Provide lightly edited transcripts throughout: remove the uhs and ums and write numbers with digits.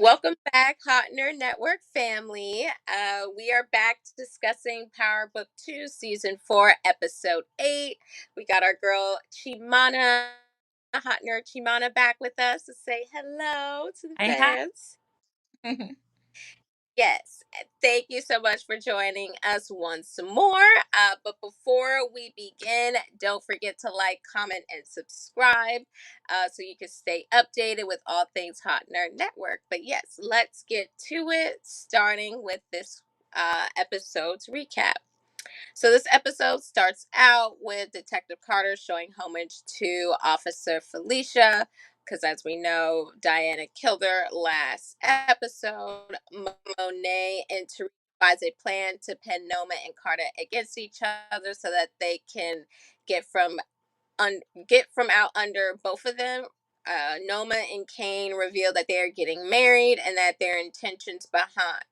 Welcome back, Hot Nerd Network family. We are back discussing Power Book 2, Season 4, Episode 8. We got our girl Chimana, Hot Nerd Chimana, back with us to say hello to the Hi. fans. Yes, thank you so much for joining us once more. But before we begin, don't forget to like, comment, and subscribe so you can stay updated with all things Hot Nerd Network. But yes, let's get to it, starting with this episode's recap. So this episode starts out with Detective Carter showing homage to Officer Felicia, because as we know, Diana killed her last episode. Monet and Tariq devise a plan to pin Noma and Carter against each other so that they can get from get from out under both of them. Noma and Kane reveal that they are getting married and that their intentions behind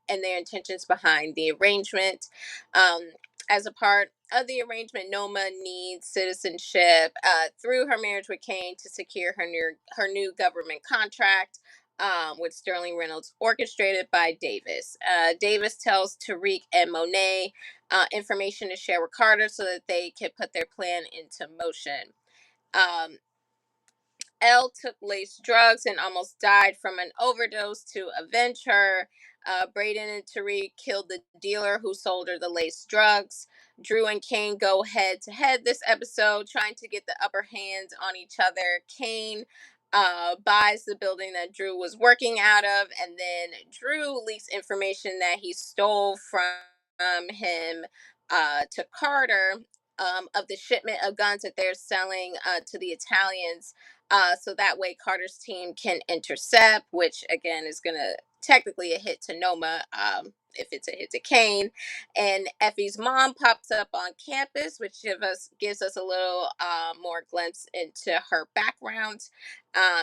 the arrangement. Um, as a part of the arrangement, Noma needs citizenship through her marriage with Kane to secure her new government contract. With Sterling Reynolds orchestrated by Davis. Davis tells Tariq and Monet information to share with Carter so that they can put their plan into motion. Um, Elle took laced drugs and almost died from an overdose to avenge her. Brayden and Tariq killed the dealer who sold her the laced drugs. Drew and Kane go head to head this episode, trying to get the upper hand on each other. Kane buys the building that Drew was working out of, and then Drew leaks information that he stole from him to Carter of the shipment of guns that they're selling to the Italians, so that way Carter's team can intercept, which again is going to technically a hit to Noma if it's a hit to Kane. And Effie's mom pops up on campus, which gives us a little more glimpse into her background.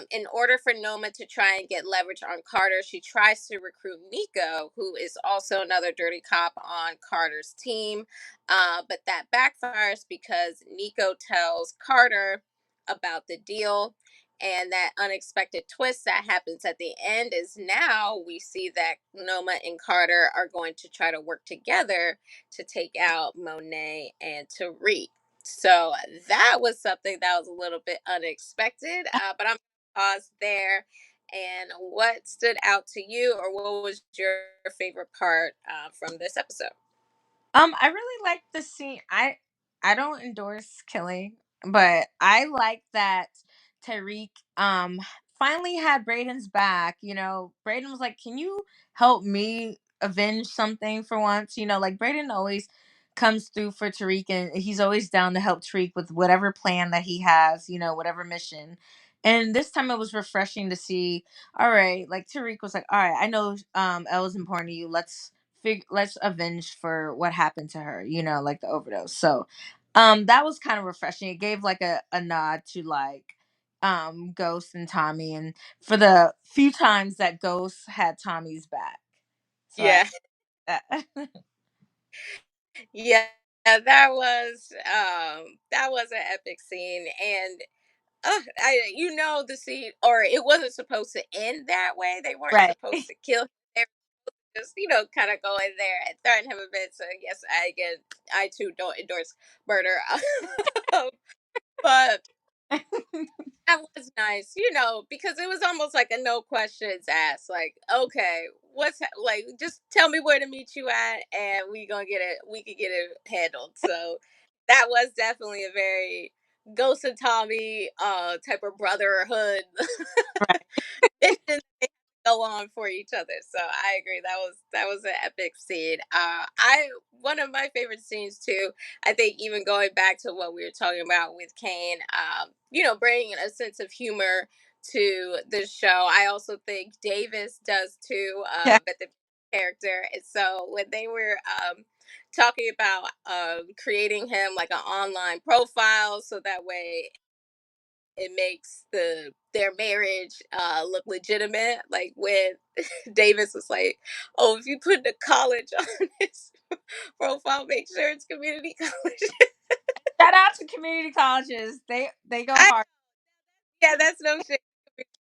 In order for Noma to try and get leverage on Carter, she tries to recruit Nico, who is also another dirty cop on Carter's team. But that backfires because Nico tells Carter about the deal, and that unexpected twist that happens at the end is now we see that Noma and Carter are going to try to work together to take out Monet and Tariq. So that was something that was a little bit unexpected, but I'm gonna pause there. And what stood out to you, or what was your favorite part from this episode? I really like the scene. I don't endorse killing, but I like that Tariq finally had Brayden's back. Brayden was like, "Can you help me avenge something for once?" Like Brayden always comes through for Tariq, and he's always down to help Tariq with whatever plan that he has. Whatever mission. And this time it was refreshing to see. All right, like Tariq was like, "All right, I know Elle is important to you. Let's avenge for what happened to her, like the overdose." So that was kind of refreshing. It gave like a nod to like Ghost and Tommy, and for the few times that Ghost had Tommy's back. So I Yeah. that. Yeah, that was an epic scene, and the scene, or it wasn't supposed to end that way. They weren't Right. supposed to kill him. They were just kind of go in there and threaten him a bit. So yes, I too don't endorse murder, but that was nice, because it was almost like a no questions asked. Like, okay, like, just tell me where to meet you at, and we could get it handled. So that was definitely a very Ghost and Tommy type of brotherhood Right. mission they go on for each other. So I agree. That was an epic scene. I One of my favorite scenes too. I think even going back to what we were talking about with Kane, bringing a sense of humor to the show. I also think Davis does too. Yeah. But the character. And so when they were talking about creating him like an online profile, so that way it makes their marriage look legitimate. Like when Davis was like, "Oh, if you put the college on his profile, make sure it's community college." Shout out to community colleges. They go I hard. Yeah, that's no shit.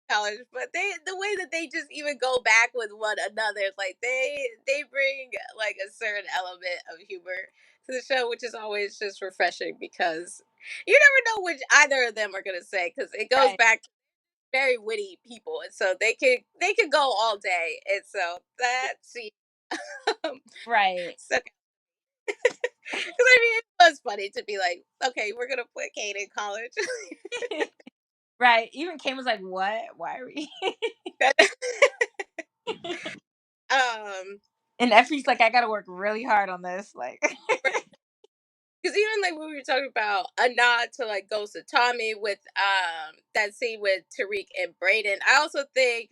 college, but the way that they just even go back with one another, like they bring like a certain element of humor to the show, which is always just refreshing because you never know which either of them are gonna say because it goes Right. back to very witty people, and so they could go all day, and so that's Right. so. Because I mean, it was funny to be like, okay, we're gonna put Kate in college. Right. Even Kane was like, "What? Why are we?" um, And Effie's like, "I got to work really hard on this." Like, because even like when we were talking about a nod to like Ghost of Tommy with that scene with Tariq and Brayden, I also think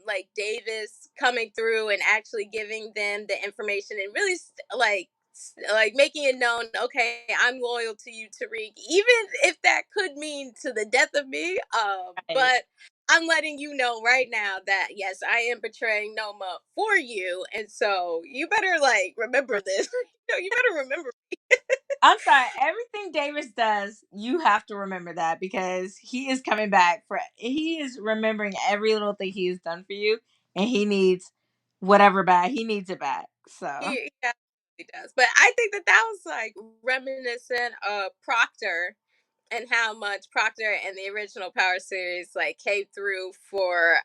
like Davis coming through and actually giving them the information and really like making it known, okay, I'm loyal to you, Tariq, even if that could mean to the death of me. right. But I'm letting you know right now that yes, I am betraying Noma for you, and so you better like remember this. You better remember. I'm sorry. Everything Davis does, you have to remember that because he is coming back for. He is remembering every little thing he has done for you, and he needs whatever back. He needs it back. So He absolutely does. But I think that that was like reminiscent of Proctor and how much Proctor and the original Power series like came through for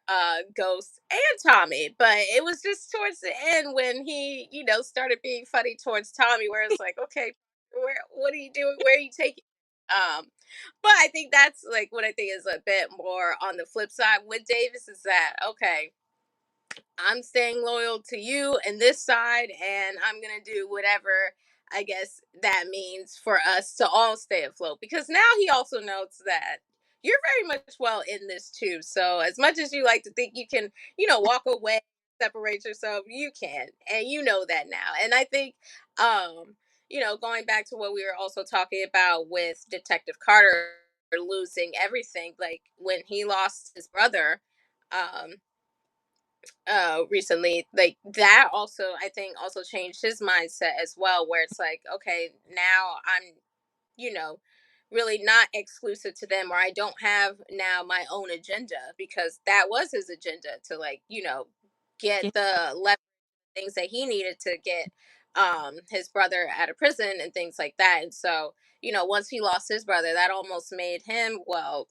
Ghost and Tommy. But it was just towards the end when he, started being funny towards Tommy, where it's like, okay, what are you doing? Where are you taking? Um, but I think that's like what I think is a bit more on the flip side with Davis is that okay, I'm staying loyal to you and this side, and I'm gonna do whatever I guess that means for us to all stay afloat. Because now he also knows that you're very much well in this too. So as much as you like to think you can, walk away, separate yourself, you can, and you know that now. And I think, going back to what we were also talking about with Detective Carter losing everything, like when he lost his brother. Recently, like that also I think also changed his mindset as well, where it's like okay, now I'm you know really not exclusive to them, or I don't have now my own agenda, because that was his agenda to like get the left things that he needed to get his brother out of prison and things like that. And so once he lost his brother, that almost made him, well,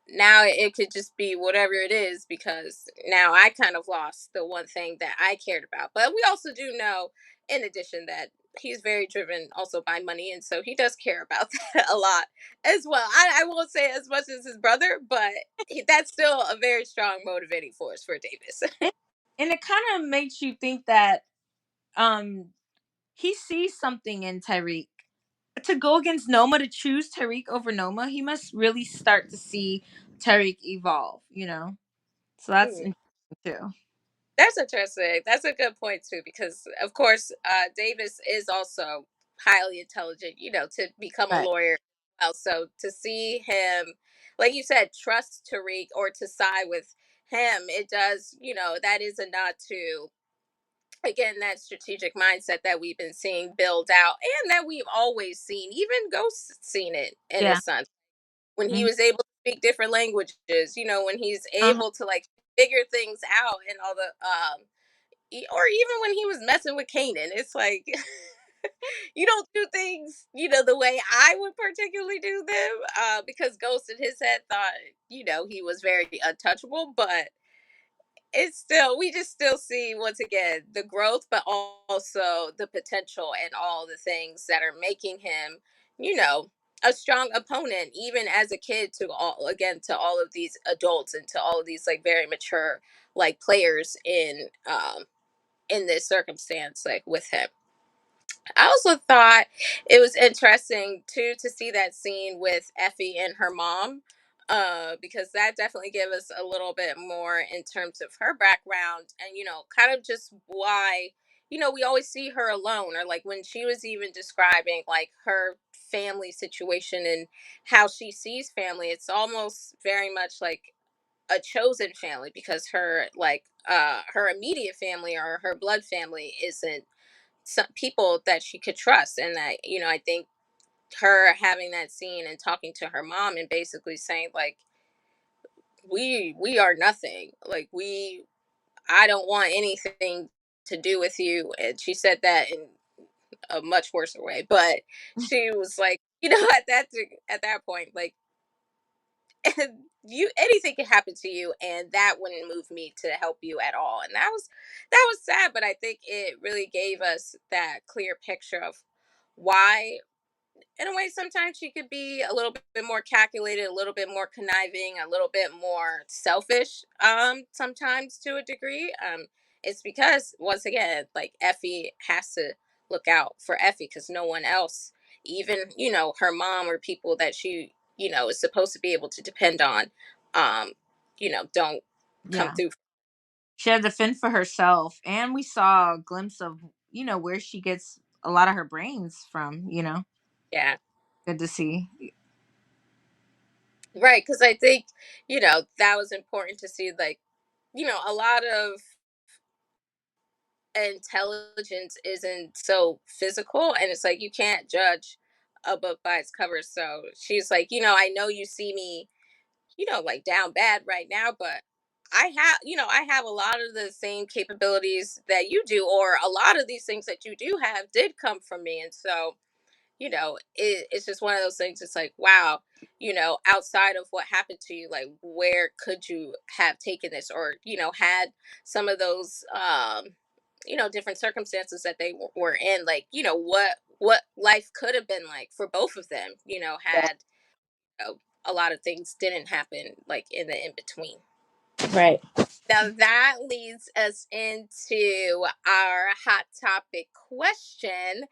now it could just be whatever it is, because now I kind of lost the one thing that I cared about. But we also do know, in addition, that he's very driven also by money. And so he does care about that a lot as well. I won't say as much as his brother, but that's still a very strong motivating force for Davis. and, and it kind of makes you think that um he sees something in Tyreek to go against Noma, to choose Tyreek over Noma. He must really start to see Tyreek evolve. So that's Mm. interesting too. That's interesting. That's a good point too, because of course, Davis is also highly intelligent. To become a Right. lawyer. Well, so to see him, like you said, trust Tariq or to side with him, it does. That is a nod to again that strategic mindset that we've been seeing build out, and that we've always seen. Even Ghost seen it in a Yeah. sense when he Mhm. was able to speak different languages. When he's Uh-huh. able to like figure things out and all the or even when he was messing with Kanan, it's like you don't do things, the way I would particularly do them, because Ghost in his head thought, he was very untouchable, but it's still, we just still see once again the growth, but also the potential and all the things that are making him, you know, a strong opponent, even as a kid, to all of these adults and to all of these like very mature like players in this circumstance, like with him. I also thought it was interesting too to see that scene with Effie and her mom, because that definitely gave us a little bit more in terms of her background and kind of just why we always see her alone, or like when she was even describing like her family situation and how she sees family, it's almost very much like a chosen family, because her immediate family or her blood family isn't some people that she could trust. And that I think her having that scene and talking to her mom and basically saying like we are nothing. Like we I don't want anything to do with you. And she said that in a much worse way, but she was like, at that point, like you anything can happen to you, and that wouldn't move me to help you at all. And that was sad, but I think it really gave us that clear picture of why, in a way, sometimes she could be a little bit more calculated, a little bit more conniving, a little bit more selfish, sometimes to a degree. It's because, once again, like Effie has to look out for Effie because no one else, even, her mom or people that she, is supposed to be able to depend on, um, don't come Yeah. through. She had to fend for herself, and we saw a glimpse of, where she gets a lot of her brains from. Yeah. Good to see. Right. Because I think, that was important to see, like, a lot of intelligence isn't so physical, and it's like you can't judge a book by its cover. So she's like, I know you see me, like down bad right now, but I have a lot of the same capabilities that you do, or a lot of these things that you do have did come from me. And so, it's just one of those things. It's like, wow, outside of what happened to you, like, where could you have taken this, or, had some of those, different circumstances that they were in, like, what life could have been like for both of them, had, a lot of things didn't happen, like, in the in between. Right. Now that leads us into our hot topic question.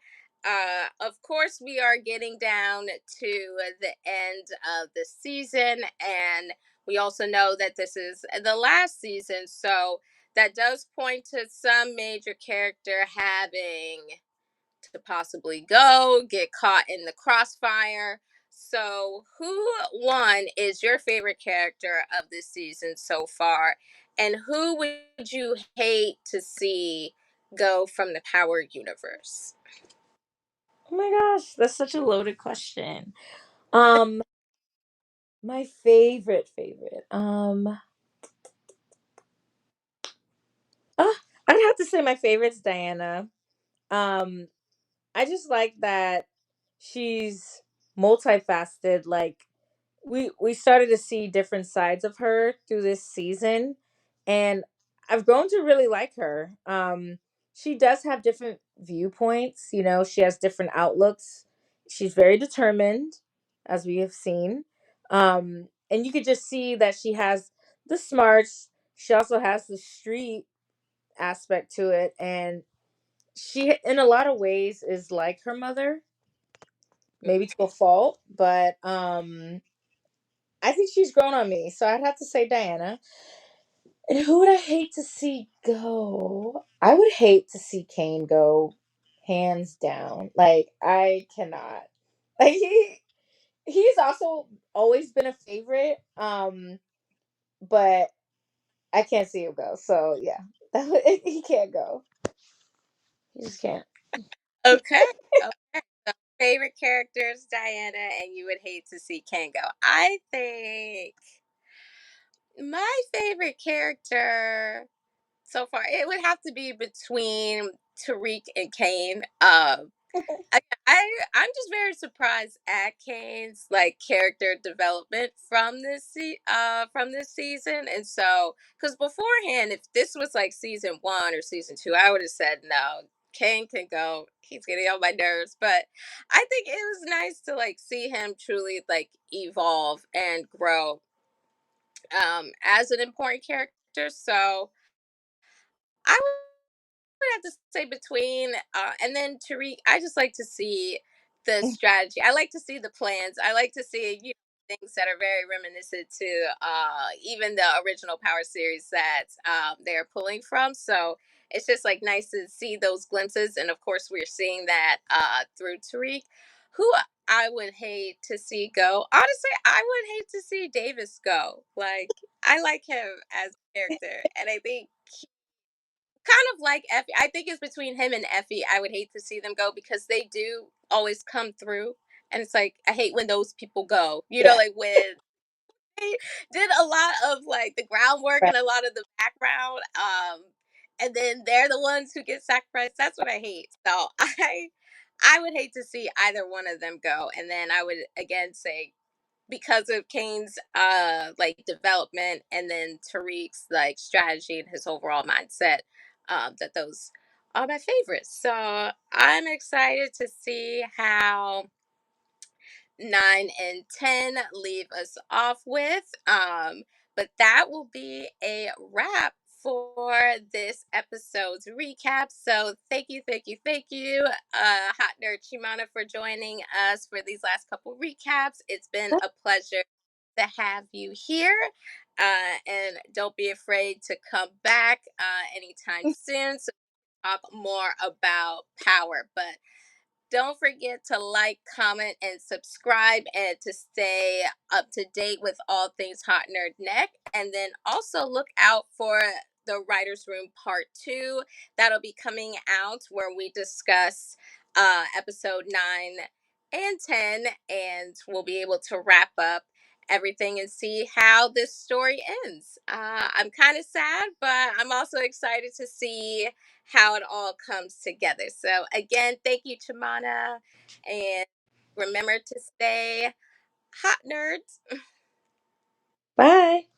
Of course, we are getting down to the end of the season, and we also know that this is the last season. So that does point to some major character having to possibly get caught in the crossfire. So, who one is your favorite character of this season so far? And who would you hate to see go from the Power universe? Oh my gosh, that's such a loaded question. Um, my favorite. I would have to say my favorite's Diana. Um, I just like that she's multifaceted. Like, we started to see different sides of her through this season, and I've grown to really like her. She does have different viewpoints. She has different outlooks. She's very determined, as we have seen. And you could just see that she has the smarts. She also has the street aspect to it, and she, in a lot of ways, is like her mother, maybe to a fault, but I think she's grown on me, so I'd have to say Diana. And who would I hate to see go? I would hate to see Kane go, hands down. Like, I cannot. Like, he's also always been a favorite, but I can't see him go. So yeah, he can't go. He just can't. Okay. Okay. So favorite characters, Diana, and you would hate to see Ken go. I think my favorite character so far, it would have to be between Tariq and Kane. I, I'm just very surprised at Kane's, like, character development from this season. And so, because beforehand, if this was like season one or season two, I would have said no. Kane can go. He's getting on my nerves. But I think it was nice to, like, see him truly, like, evolve and grow, as an important character. So I would have to say between, and then Tariq. I just like to see the strategy. I like to see the plans. I like to see, things that are very reminiscent to, even the original Power series that, they're pulling from. So it's just, like, nice to see those glimpses, and of course we're seeing that, through Tariq, who I would hate to see go. Honestly, I would hate to see Davis go. Like, I like him as a character, and I think kind of like Effie. I think it's between him and Effie. I would hate to see them go because they do always come through. And it's like, I hate when those people go. Yeah. Like when did a lot of like the groundwork Right. and a lot of the background. And then they're the ones who get sacrificed. That's what I hate. So I would hate to see either one of them go. And then I would again say because of Kane's like development and then Tariq's like strategy and his overall mindset, that those are my favorites. So I'm excited to see how 9 and 10 leave us off with. But that will be a wrap for this episode's recap. So thank you, Hot Nerd Chimana, for joining us for these last couple recaps. It's been a pleasure to have you here. And don't be afraid to come back anytime soon so we can talk more about power. But don't forget to like, comment, and subscribe and to stay up to date with all things Hot Nerd Neck. And then also look out for the Writers Room Part 2. That'll be coming out where we discuss episode 9 and 10. And we'll be able to wrap up everything and see how this story ends. I'm kind of sad, but I'm also excited to see how it all comes together. So again, thank you, Chimana, and remember to stay hot, nerds. Bye.